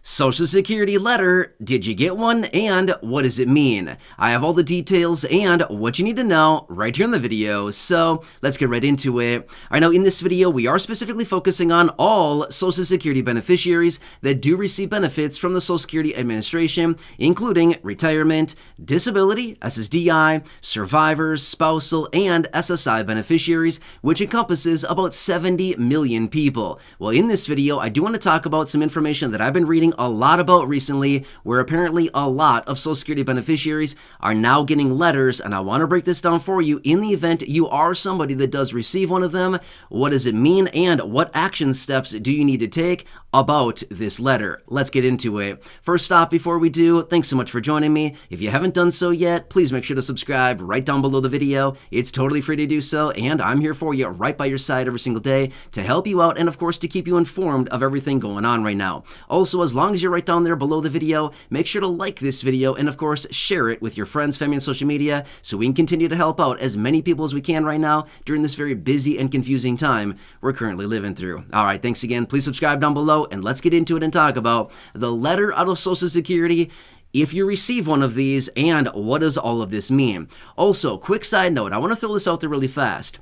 Social Security letter, did you get one, and what does it mean? I have all the details and what you need to know right here in the video, so let's get right into it. All right, now in this video, we are specifically focusing on all Social Security beneficiaries that do receive benefits from the Social Security Administration, including retirement, disability, SSDI, survivors, spousal, and SSI beneficiaries, which encompasses about 70 million people. Well, in this video, I do want to talk about some information that I've been reading a lot about recently, where apparently a lot of Social Security beneficiaries are now getting letters, and I want to break this down for you. In the event you are somebody that does receive one of them, what does it mean, and what action steps do you need to take about this letter? Let's get into it. First off, before we do, thanks so much for joining me. If you haven't done so yet, please make sure to subscribe right down below the video. It's totally free to do so, and I'm here for you right by your side every single day to help you out and, of course, to keep you informed of everything going on right now. Also, as long as you're right down there below the video, make sure to like this video and, of course, share it with your friends, family, and social media so we can continue to help out as many people as we can right now during this very busy and confusing time we're currently living through. All right, thanks again. Please subscribe down below, and let's get into it and talk about the letter out of Social Security, if you receive one of these, and what does all of this mean. Also, quick side note, I want to throw this out there really fast.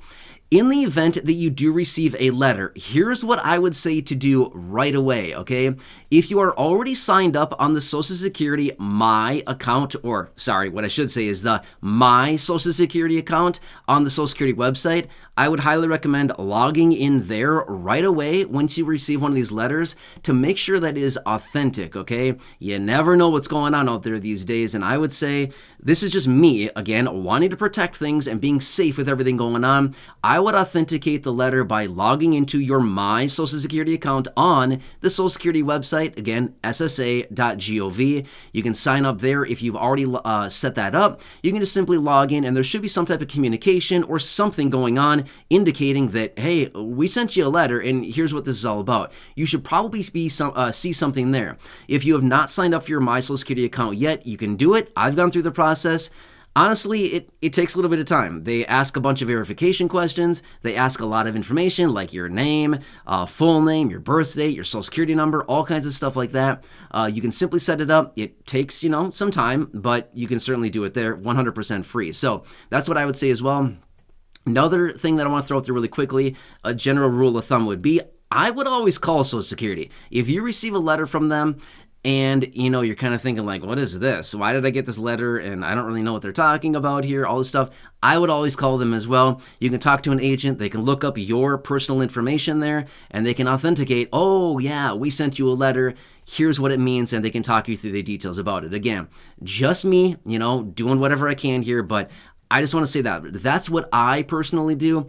In the event that you do receive a letter, here's what I would say to do right away, okay? If you are already signed up on the Social Security My account, or sorry, what I should say is the My Social Security account on the Social Security website, I would highly recommend logging in there right away once you receive one of these letters to make sure that it is authentic, okay? You never know what's going on out there these days, and I would say this is just me, again, wanting to protect things and being safe with everything going on. I would authenticate the letter by logging into your My Social Security account on the Social Security website, again, ssa.gov. You can sign up there if you've already set that up. You can just simply log in, and there should be some type of communication or something going on indicating that, hey, we sent you a letter, and here's what this is all about. You should probably see something there. If you have not signed up for your My Social Security account yet, you can do it. I've gone through the process. Honestly, it takes a little bit of time. They ask a bunch of verification questions. They ask a lot of information like your name, full name, your birth date, your Social Security number, all kinds of stuff like that. You can simply set it up. It takes, some time, but you can certainly do it there 100% free. So that's what I would say as well. Another thing that I want to throw out there really quickly, a general rule of thumb would be, I would always call Social Security. If you receive a letter from them, and, you're kind of thinking like, what is this? Why did I get this letter? And I don't really know what they're talking about here, all this stuff. I would always call them as well. You can talk to an agent. They can look up your personal information there, and they can authenticate, oh, yeah, we sent you a letter. Here's what it means, and they can talk you through the details about it. Again, just me, doing whatever I can here, but I just want to say that. That's what I personally do.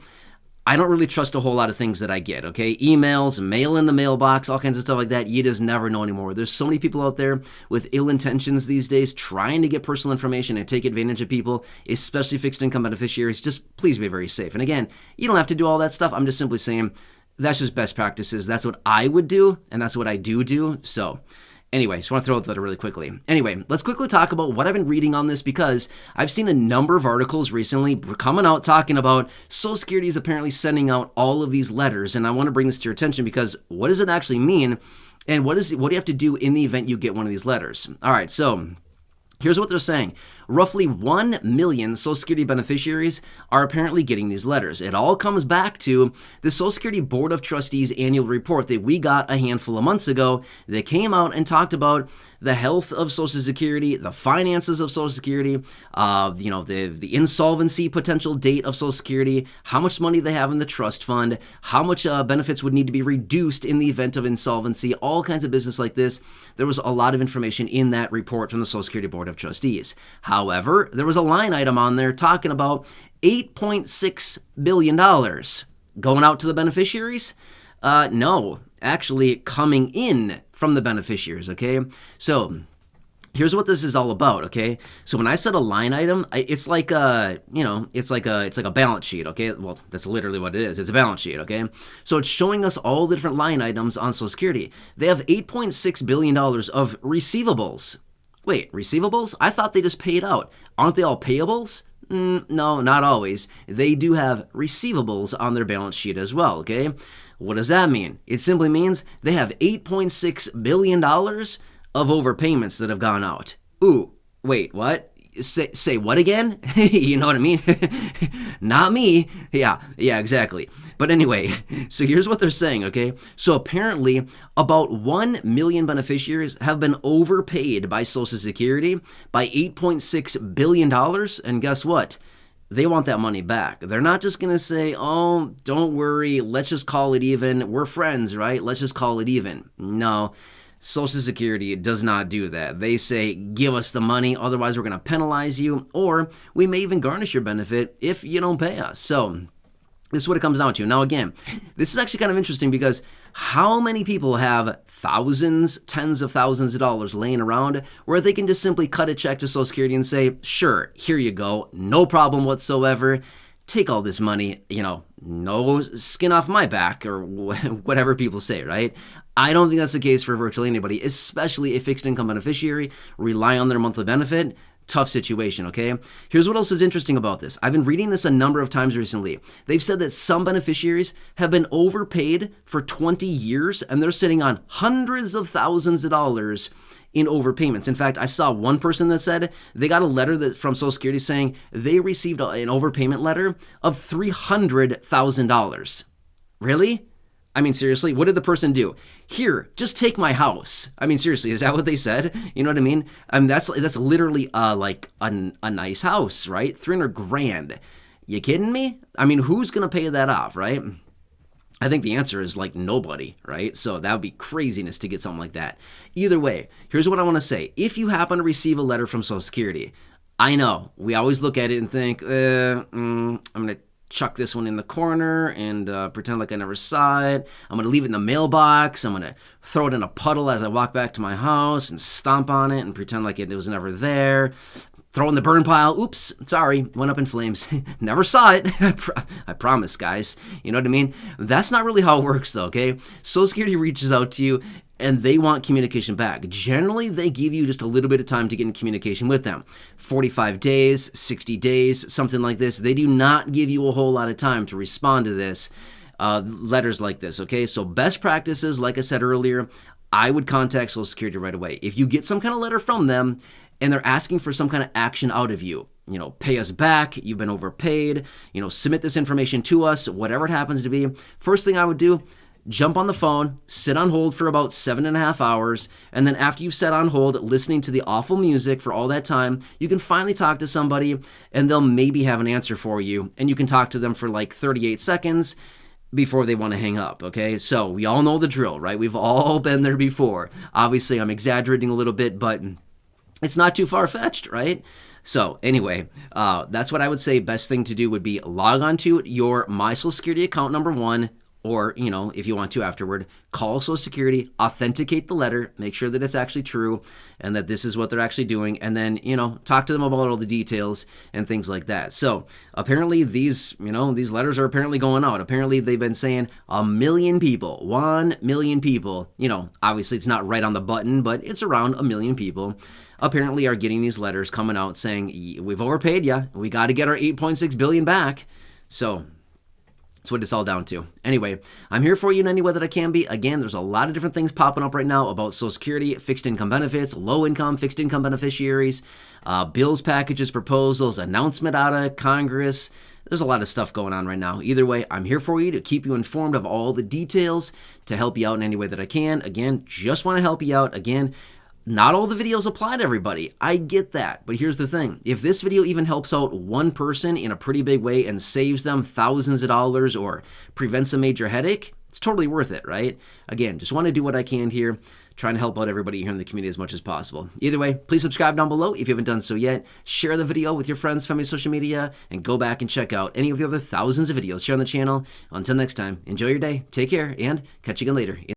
I don't really trust a whole lot of things that I get, okay? Emails, mail in the mailbox, all kinds of stuff like that. You just never know anymore. There's so many people out there with ill intentions these days trying to get personal information and take advantage of people, especially fixed income beneficiaries. Just please be very safe. And again, you don't have to do all that stuff. I'm just simply saying that's just best practices. That's what I would do, and that's what I do. So anyway, just want to throw that really quickly. Anyway, let's quickly talk about what I've been reading on this, because I've seen a number of articles recently coming out talking about Social Security is apparently sending out all of these letters, and I want to bring this to your attention because what does it actually mean, and what do you have to do in the event you get one of these letters? All right, so here's what they're saying. Roughly 1 million Social Security beneficiaries are apparently getting these letters. It all comes back to the Social Security Board of Trustees annual report that we got a handful of months ago that came out and talked about the health of Social Security, the finances of Social Security, the insolvency potential date of Social Security, how much money they have in the trust fund, how much benefits would need to be reduced in the event of insolvency, all kinds of business like this. There was a lot of information in that report from the Social Security Board of Trustees. However, there was a line item on there talking about $8.6 billion going out to the beneficiaries. No, actually coming in from the beneficiaries, okay? So here's what this is all about, okay? So when I said a line item, it's like a balance sheet, okay? Well, that's literally what it is. It's a balance sheet, okay? So it's showing us all the different line items on Social Security. They have $8.6 billion of receivables. Wait, receivables? I thought they just paid out. Aren't they all payables? No, not always. They do have receivables on their balance sheet as well, okay? What does that mean? It simply means they have $8.6 billion of overpayments that have gone out. Ooh, wait, what? Say what again? You know what I mean? Not me. Yeah, exactly. But anyway, so here's what they're saying, okay? So apparently about 1 million beneficiaries have been overpaid by Social Security by $8.6 billion. And guess what? They want that money back. They're not just going to say, oh, don't worry, let's just call it even. We're friends, right? Let's just call it even. No. Social Security does not do that. They say, give us the money, otherwise we're going to penalize you, or we may even garnish your benefit if you don't pay us. So this is what it comes down to. Now again, this is actually kind of interesting because how many people have thousands, tens of thousands of dollars laying around where they can just simply cut a check to Social Security and say, sure, here you go, no problem whatsoever. Take all this money, no skin off my back, or whatever people say, right? I don't think that's the case for virtually anybody, especially a fixed income beneficiary relying on their monthly benefit. Tough situation, okay? Here's what else is interesting about this. I've been reading this a number of times recently. They've said that some beneficiaries have been overpaid for 20 years, and they're sitting on hundreds of thousands of dollars in overpayments. In fact, I saw one person that said they got a letter from Social Security saying they received an overpayment letter of $300,000. Really? I mean, seriously, what did the person do? Here, just take my house. I mean, seriously, is that what they said? You know what I mean? I mean, that's literally like a nice house, right? 300 grand. You kidding me? I mean, who's gonna pay that off, right? I think the answer is like nobody, right? So that would be craziness to get something like that. Either way, here's what I want to say. If you happen to receive a letter from Social Security, I know we always look at it and think, I'm going to chuck this one in the corner and pretend like I never saw it. I'm going to leave it in the mailbox. I'm going to throw it in a puddle as I walk back to my house and stomp on it and pretend like it was never there. Throw in the burn pile. Oops, sorry, went up in flames. Never saw it. I promise, guys. You know what I mean? That's not really how it works, though, okay? Social Security reaches out to you, and they want communication back. Generally, they give you just a little bit of time to get in communication with them. 45 days, 60 days, something like this. They do not give you a whole lot of time to respond to this, letters like this, okay? So best practices, like I said earlier, I would contact Social Security right away. If you get some kind of letter from them, and they're asking for some kind of action out of you, pay us back, you've been overpaid, submit this information to us, whatever it happens to be. First thing I would do, jump on the phone, sit on hold for about 7.5 hours, and then after you've sat on hold, listening to the awful music for all that time, you can finally talk to somebody, and they'll maybe have an answer for you, and you can talk to them for like 38 seconds before they want to hang up, okay? So we all know the drill, right? We've all been there before. Obviously, I'm exaggerating a little bit, but it's not too far-fetched, right? So anyway, that's what I would say. Best thing to do would be log on to your My Social Security account, number one, or, if you want to afterward, call Social Security, authenticate the letter, make sure that it's actually true and that this is what they're actually doing, and then, talk to them about all the details and things like that. So apparently these letters are apparently going out. Apparently they've been saying 1 million people, 1 million people, obviously it's not right on the button, but it's around 1 million people apparently are getting these letters coming out saying, we've overpaid you, we got to get our 8.6 billion back. So that's what it's all down to. Anyway, I'm here for you in any way that I can be. Again, there's a lot of different things popping up right now about Social Security, fixed income benefits, low income, fixed income beneficiaries, bills, packages, proposals, announcement out of Congress. There's a lot of stuff going on right now. Either way, I'm here for you to keep you informed of all the details, to help you out in any way that I can. Again, just want to help you out. Again, not all the videos apply to everybody. I get that. But here's the thing. If this video even helps out one person in a pretty big way and saves them thousands of dollars or prevents a major headache, it's totally worth it, right? Again, just want to do what I can here, trying to help out everybody here in the community as much as possible. Either way, please subscribe down below if you haven't done so yet. Share the video with your friends, family, social media, and go back and check out any of the other thousands of videos here on the channel. Until next time, enjoy your day, take care, and catch you again later.